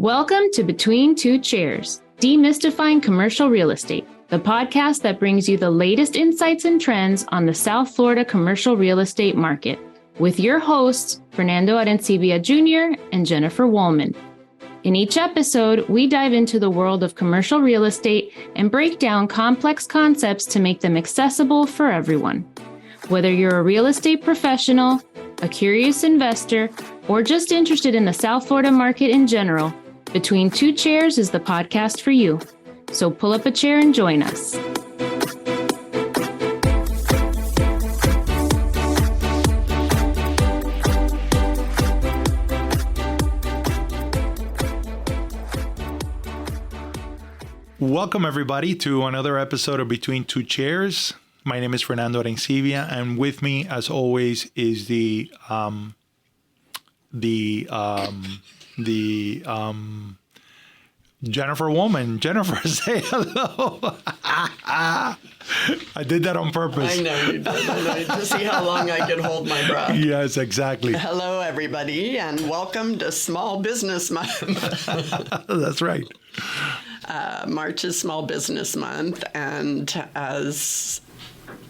Welcome to Between Two Chairs, Demystifying Commercial Real Estate, the podcast that brings you the latest insights and trends on the South Florida commercial real estate market, with your hosts, Fernando Arencibia Jr. and Jennifer Woolman. In each episode, we dive into the world of commercial real estate and break down complex concepts to make them accessible for everyone. Whether you're a real estate professional, a curious investor, or just interested in the South Florida market in general, Between Two Chairs is the podcast for you. So pull up a chair and join us. Welcome, everybody, to another episode of Between Two Chairs. My name is Fernando Arencibia, and with me, as always, is the Jennifer Woolman. Jennifer, say hello. I did that on purpose. I know you did. I know, to see how long I could hold my breath. Yes, exactly. Hello, everybody, and welcome to Small Business Month. That's right. March is Small Business Month, and as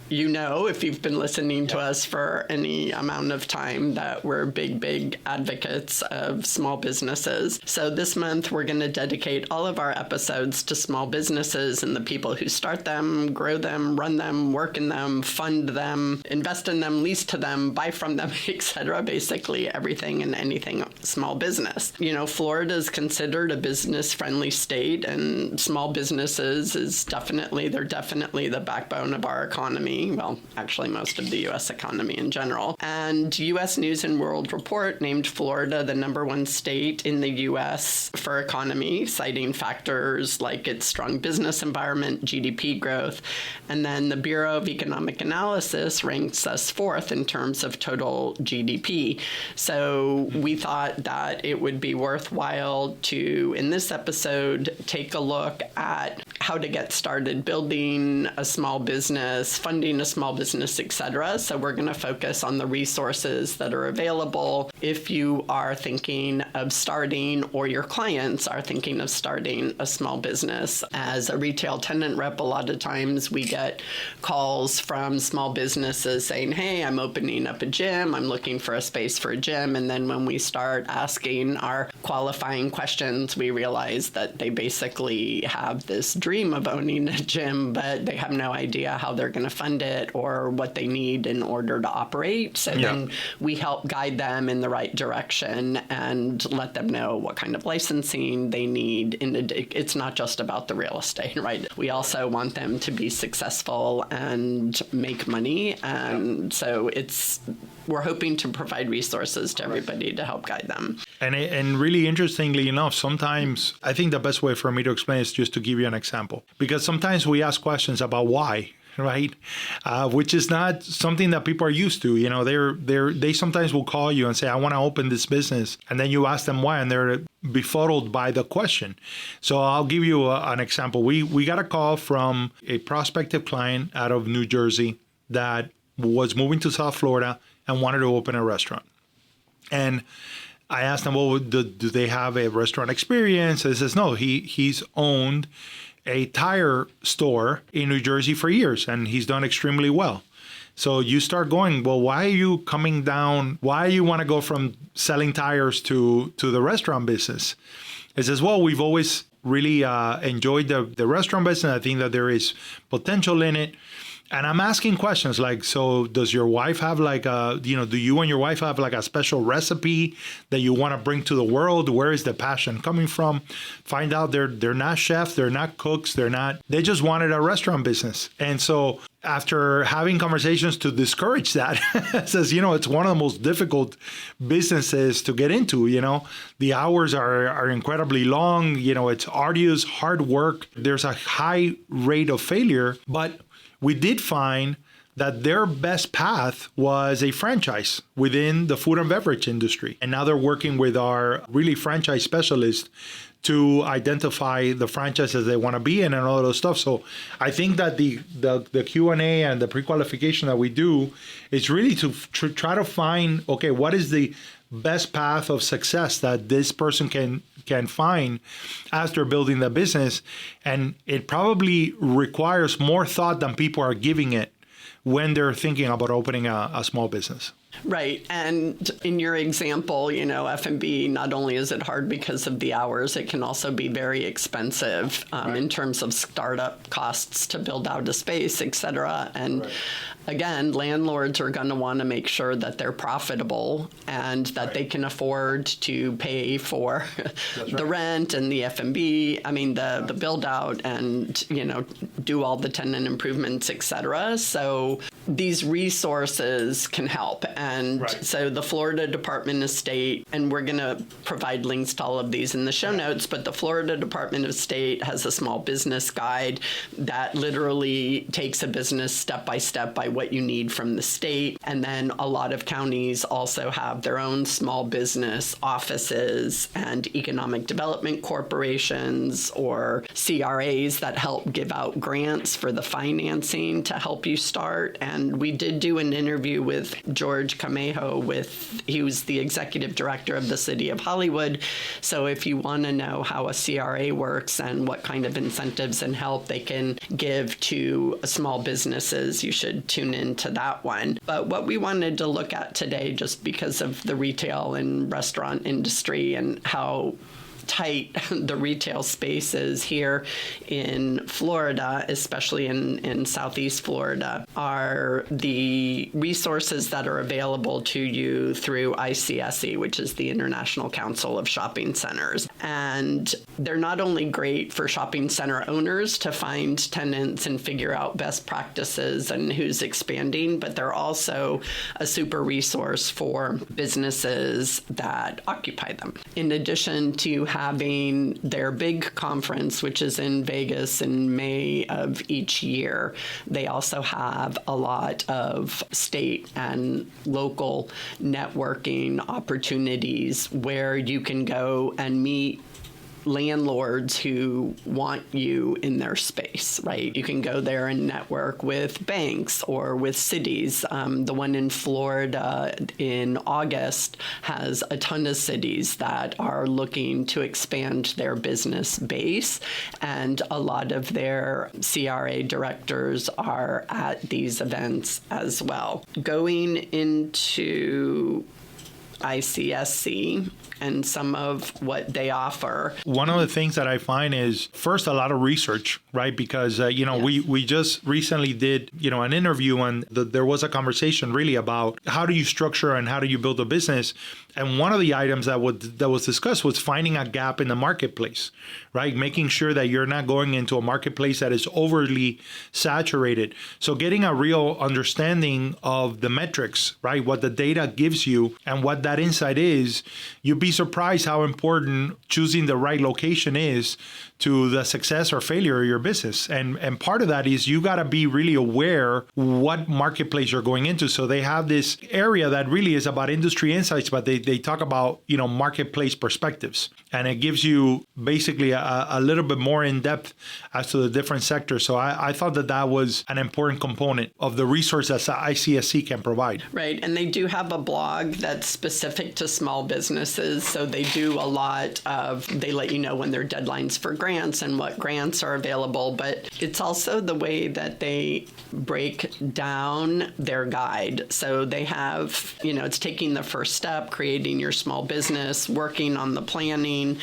you know, if you've been listening to us for any amount of time, that we're big advocates of small businesses. So this month, we're going to dedicate all of our episodes to small businesses and the people who start them, grow them, run them, work in them, fund them, invest in them, lease to them, buy from them, etc. Basically everything and anything small business. You know, Florida is considered a business-friendly state, and small businesses they're definitely the backbone of our economy. Well, actually most of the U.S. economy in general. And U.S. News and World Report named Florida the #1 state in the U.S. for economy, citing factors like its strong business environment, GDP growth. And then the Bureau of Economic Analysis ranks us 4th in terms of total GDP. So we thought that it would be worthwhile to, in this episode, take a look at how to get started building a small business, funding a small business, etc. So we're going to focus on the resources that are available if you are thinking of starting, or your clients are thinking of starting a small business. As a retail tenant rep, a lot of times we get calls from small businesses saying, hey, I'm opening up a gym, I'm looking for a space for a gym. And then when we start asking our qualifying questions, we realize that they basically have this dream of owning a gym, but they have no idea how they're going to fund it or what they need in order to operate. So then we help guide them in the right direction and let them know what kind of licensing they need. It's not just about the real estate, right? We also want them to be successful and make money. And so we're hoping to provide resources to everybody to help guide them. And really interestingly enough, sometimes I think the best way for me to explain is just to give you an example. Because sometimes we ask questions about why, right? Which is not something that people are used to. You know, they sometimes will call you and say, I want to open this business. And then you ask them why, and they're befuddled by the question. So I'll give you an example. We got a call from a prospective client out of New Jersey that was moving to South Florida and wanted to open a restaurant. And I asked him, well, do they have a restaurant experience? And he says, no, he's owned a tire store in New Jersey for years, and he's done extremely well. So you start going, well, why are you coming down? Why you want to go from selling tires to the restaurant business? He says, well, we've always really enjoyed the restaurant business. I think that there is potential in it. And I'm asking questions like, so does your wife have do you and your wife have like a special recipe that you want to bring to the world? Where is the passion coming from? Find out they're not chefs, they're not cooks, they just wanted a restaurant business. And so after having conversations to discourage that, says, it's one of the most difficult businesses to get into. The hours are incredibly long. It's arduous, hard work. There's a high rate of failure, but we did find that their best path was a franchise within the food and beverage industry. And now they're working with our really franchise specialist to identify the franchises they want to be in and all of those stuff. So I think that the Q&A and the pre-qualification that we do is really to try to find, okay, what is the best path of success that this person can find as they're building the business. And it probably requires more thought than people are giving it when they're thinking about opening a small business. Right. And in your example, F&B, not only is it hard because of the hours, it can also be very expensive in terms of startup costs to build out a space, et cetera. And again, landlords are going to want to make sure that they're profitable and that they can afford to pay for the rent and the F&B, the build out and, do all the tenant improvements, et cetera. So these resources can help. And so the Florida Department of State, and we're going to provide links to all of these in the show notes, but the Florida Department of State has a small business guide that literally takes a business step by step by what you need from the state. And then a lot of counties also have their own small business offices and economic development corporations or CRAs that help give out grants for the financing to help you start. And we did do an interview with George Camejo he was the executive director of the city of Hollywood. So if you want to know how a CRA works and what kind of incentives and help they can give to small businesses, you should tune into that one. But what we wanted to look at today, just because of the retail and restaurant industry and how tight the retail space is here in Florida, especially in Southeast Florida, are the resources that are available to you through ICSC, which is the International Council of Shopping Centers. And they're not only great for shopping center owners to find tenants and figure out best practices and who's expanding, but they're also a super resource for businesses that occupy them. In addition to having their big conference, which is in Vegas in May of each year, they also have a lot of state and local networking opportunities where you can go and meet landlords who want you in their space, right? You can go there and network with banks or with cities. The one in Florida in August has a ton of cities that are looking to expand their business base, and a lot of their CRA directors are at these events as well. Going into ICSC and some of what they offer. One of the things that I find is, first, a lot of research, right? Because, we just recently did, an interview, and there was a conversation really about how do you structure and how do you build a business. And one of the items that was discussed was finding a gap in the marketplace, right? Making sure that you're not going into a marketplace that is overly saturated. So getting a real understanding of the metrics, right? What the data gives you and what that insight is, you'd be surprised how important choosing the right location is to the success or failure of your business. And part of that is you got to be really aware what marketplace you're going into. So they have this area that really is about industry insights, but they talk about, marketplace perspectives. And it gives you basically a little bit more in depth as to the different sectors. So I thought that was an important component of the resources that ICSC can provide. Right. And they do have a blog that's specific to small businesses. So they do a lot they let you know when there are deadlines for grants and what grants are available. But it's also the way that they break down their guide. So they have, it's taking the first step, creating your small business, working on the planning,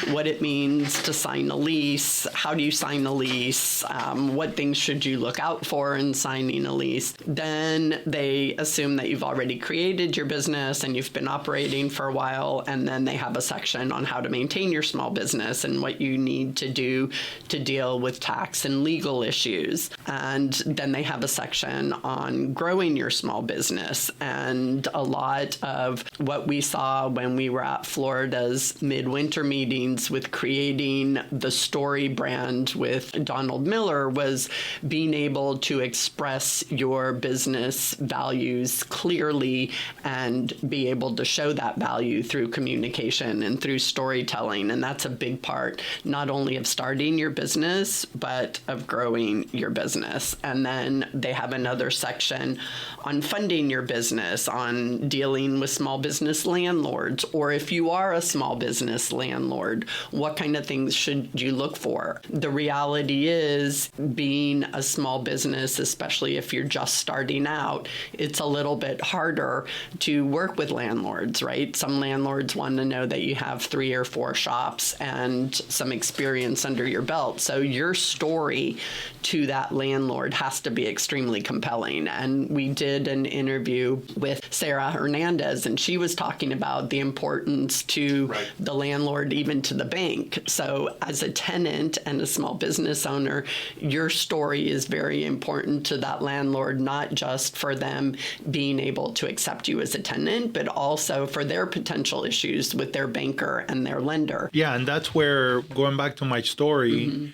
what it means to sign a lease, how do you sign a lease, what things should you look out for in signing a lease. Then they assume that you've already created your business and you've been operating for a while, and then they have a section on how to maintain your small business and what you need to do to deal with tax and legal issues. And then they have a section on growing your small business. And a lot of what we saw when we were at Florida's midwinter meetings with creating the story brand with Donald Miller was being able to express your business values clearly and be able to to show that value through communication and through storytelling. And that's a big part, not only of starting your business, but of growing your business. And then they have another section on funding your business, on dealing with small business landlords, or if you are a small business landlord, what kind of things should you look for? The reality is, being a small business, especially if you're just starting out, it's a little bit harder to work with landlords, right? Some landlords want to know that you have 3 or 4 shops and some experience under your belt. So your story to that landlord has to be extremely compelling. And we did an interview with Sarah Hernandez, and she was talking about the importance to the landlord, even to the bank. So as a tenant and a small business owner, your story is very important to that landlord, not just for them being able to accept you as a tenant, but also for their potential issues with their banker and their lender. Yeah, and that's where, going back to my story,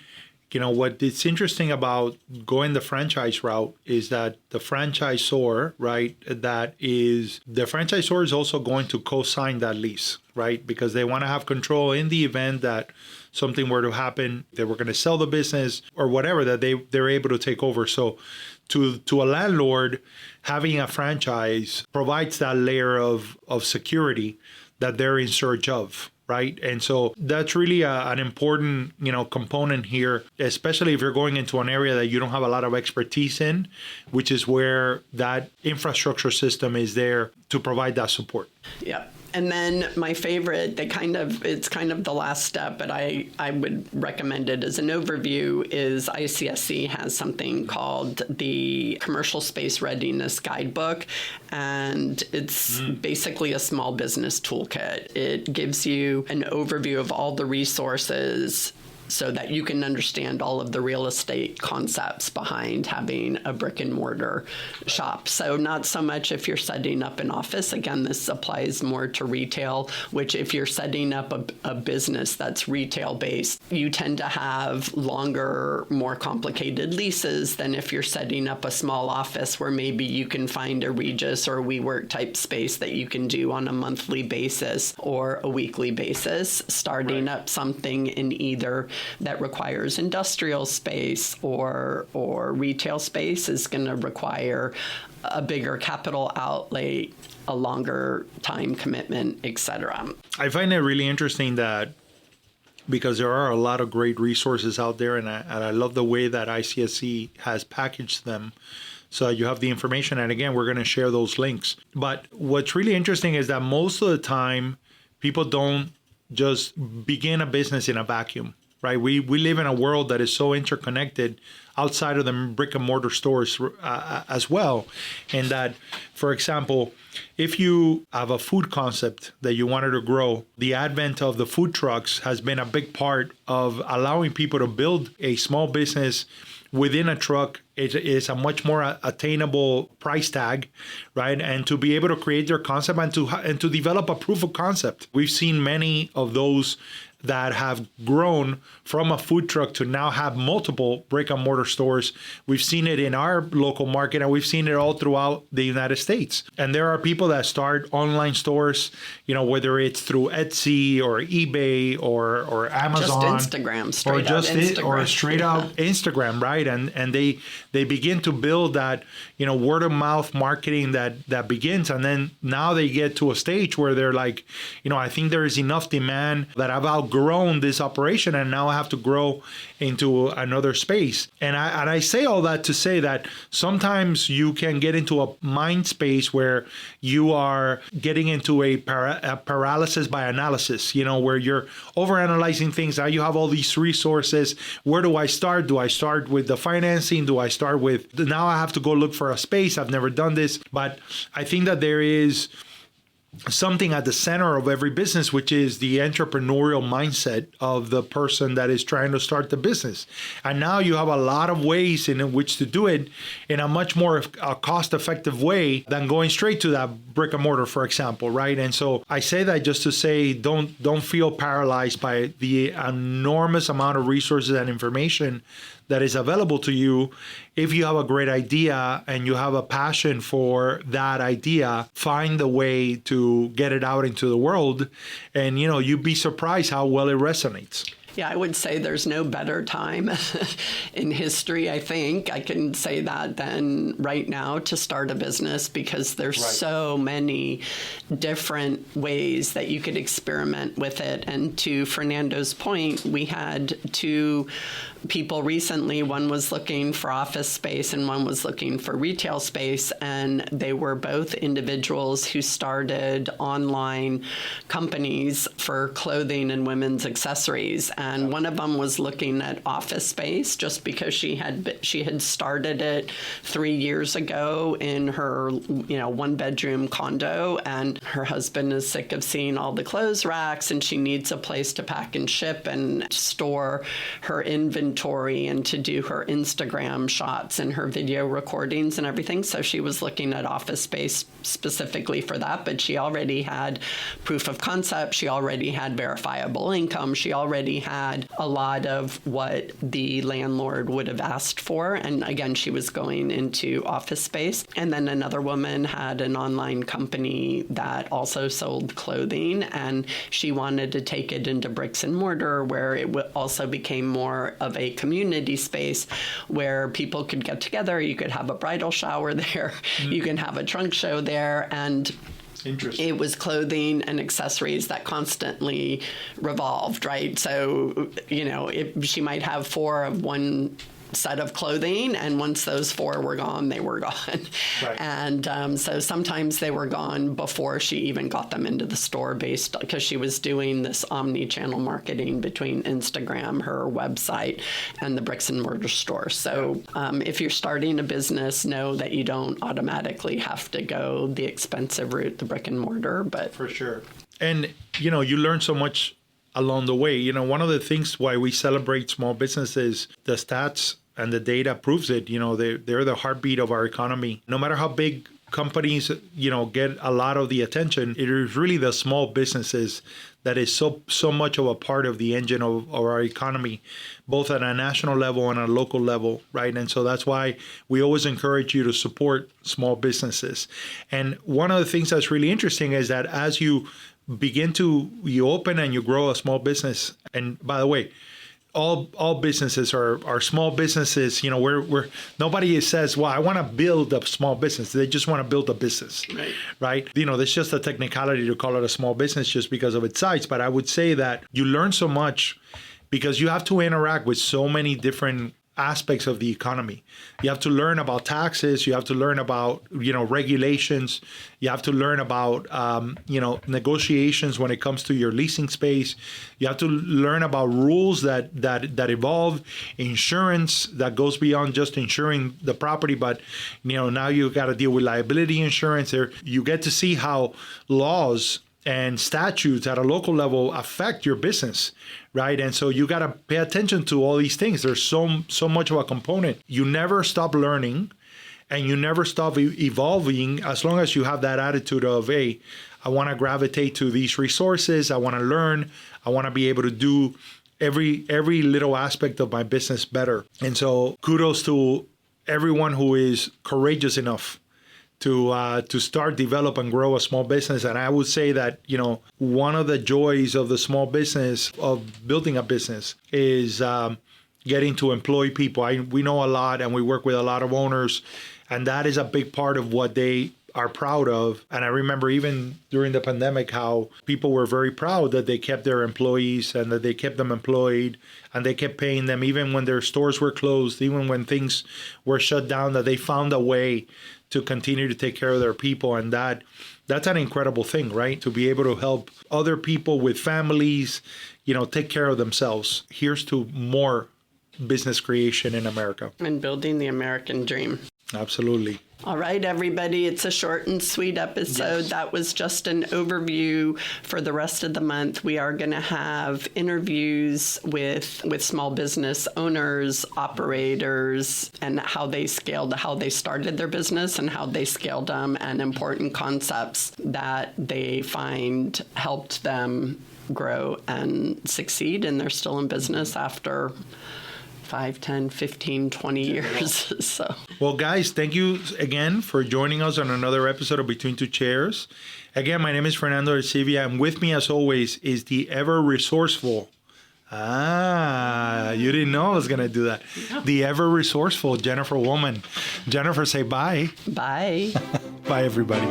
what it's interesting about going the franchise route is that the franchisor, right, the franchisor is also going to co-sign that lease, right? Because they want to have control in the event that something were to happen, they were going to sell the business or whatever, that they're able to take over. So to a landlord, having a franchise provides that layer of security that they're in search of. Right. And so that's really an important, component here, especially if you're going into an area that you don't have a lot of expertise in, which is where that infrastructure system is there to provide that support. Yeah. And then my favorite, it's kind of the last step, but I would recommend it as an overview, is ICSC has something called the Commercial Space Readiness Guidebook, and it's basically a small business toolkit. It gives you an overview of all the resources so that you can understand all of the real estate concepts behind having a brick and mortar shop. So not so much if you're setting up an office. Again, this applies more to retail, which if you're setting up a business that's retail based, you tend to have longer, more complicated leases than if you're setting up a small office where maybe you can find a Regus or WeWork type space that you can do on a monthly basis or a weekly basis. Starting up something in either that requires industrial space or retail space is going to require a bigger capital outlay, a longer time commitment, etc. I find it really interesting that, because there are a lot of great resources out there, and I love the way that ICSC has packaged them so you have the information. And again, we're going to share those links. But what's really interesting is that most of the time, people don't just begin a business in a vacuum. Right, we live in a world that is so interconnected outside of the brick and mortar stores as well. And that, for example, if you have a food concept that you wanted to grow, the advent of the food trucks has been a big part of allowing people to build a small business within a truck. It is a much more attainable price tag, right? And to be able to create their concept and to develop a proof of concept. We've seen many of those that have grown from a food truck to now have multiple brick and mortar stores. We've seen it in our local market, and we've seen it all throughout the United States. And there are people that start online stores, whether it's through Etsy or eBay or Amazon, just Instagram, straight out Instagram, right? And they begin to build that, word of mouth marketing that begins, and then now they get to a stage where they're like, I think there is enough demand that I've outgrown this operation, and now I have to grow into another space. And I say all that to say that sometimes you can get into a mind space where you are getting into a paralysis by analysis, where you're overanalyzing things. Now you have all these resources. Where do I start? Do I start with the financing? Do I start with, now I have to go look for a space? I've never done this. But I think that there is something at the center of every business, which is the entrepreneurial mindset of the person that is trying to start the business. And now you have a lot of ways in which to do it in a much more cost-effective way than going straight to that brick and mortar, for example, right? And so I say that just to say, don't feel paralyzed by the enormous amount of resources and information that is available to you. if you have a great idea and you have a passion for that idea, find the way to get it out into the world. And, you'd be surprised how well it resonates. Yeah, I would say there's no better time in history, I think. I can say that than right now to start a business, because there's so many different ways that you could experiment with it. And to Fernando's point, we had two people recently. One was looking for office space and one was looking for retail space. And they were both individuals who started online companies for clothing and women's accessories. And one of them was looking at office space just because she had started it 3 years ago in her one bedroom condo, and her husband is sick of seeing all the clothes racks, and she needs a place to pack and ship and store her inventory and to do her Instagram shots and her video recordings and everything. So she was looking at office space specifically for that, but she already had proof of concept. She already had verifiable income. She already had a lot of what the landlord would have asked for. And again, she was going into office space. And then another woman had an online company that also sold clothing, and she wanted to take it into bricks and mortar, where it also became more of a community space where people could get together. You could have a bridal shower there. You can have a trunk show there. And it was clothing and accessories that constantly revolved, right? So, she might have 4 of one set of clothing, and once those 4 were gone, they were gone. Right. And so sometimes they were gone before she even got them into the store, because she was doing this omni-channel marketing between Instagram, her website, and the bricks and mortar store. So if you're starting a business, know that you don't automatically have to go the expensive route, the brick and mortar. But for sure. And, you learn so much along the way. One of the things why we celebrate small businesses, the stats and the data proves it. They're the heartbeat of our economy. No matter how big companies, get a lot of the attention, it is really the small businesses that is so much of a part of the engine of our economy, both at a national level and a local level, right? And so that's why we always encourage you to support small businesses. And one of the things that's really interesting is that as you open and you grow a small business. And by the way, all businesses are small businesses. We're nobody says, well, I want to build a small business. They just want to build a business, right? There's just a technicality to call it a small business just because of its size. But I would say that you learn so much because you have to interact with so many different aspects of the economy. You have to learn about taxes. You have to learn about, regulations. You have to learn about, negotiations when it comes to your leasing space. You have to learn about rules that evolve, insurance that goes beyond just insuring the property, but, now you got to deal with liability insurance. You get to see how laws and statutes at a local level affect your business, right? And so you got to pay attention to all these things. There's so much of a component. You never stop learning and you never stop evolving as long as you have that attitude of, hey, I want to gravitate to these resources. I want to learn. I want to be able to do every little aspect of my business better. And so kudos to everyone who is courageous enough to start, develop, and grow a small business. And I would say that, one of the joys of the small business, of building a business, is getting to employ people. We know a lot, and we work with a lot of owners, and that is a big part of what they are proud of. And I remember even during the pandemic how people were very proud that they kept their employees and that they kept them employed and they kept paying them even when their stores were closed, even when things were shut down, that they found a way to continue to take care of their people. And that's an incredible thing, right? To be able to help other people with families, take care of themselves. Here's to more business creation in America. And building the American dream. Absolutely. All right, everybody, it's a short and sweet episode. Yes. That was just an overview for the rest of the month. We are going to have interviews with small business owners, operators, and how they started their business and how they scaled them, and important concepts that they find helped them grow and succeed, and they're still in business after 5, 10, 15, 20 years. So, Well, guys, thank you again for joining us on another episode of Between Two Chairs. Again, my name is Fernando Arcivia, and with me, as always, is the ever resourceful. You didn't know I was going to do that. No. The ever resourceful Jennifer Woolman. Jennifer, say bye. bye. Bye, everybody.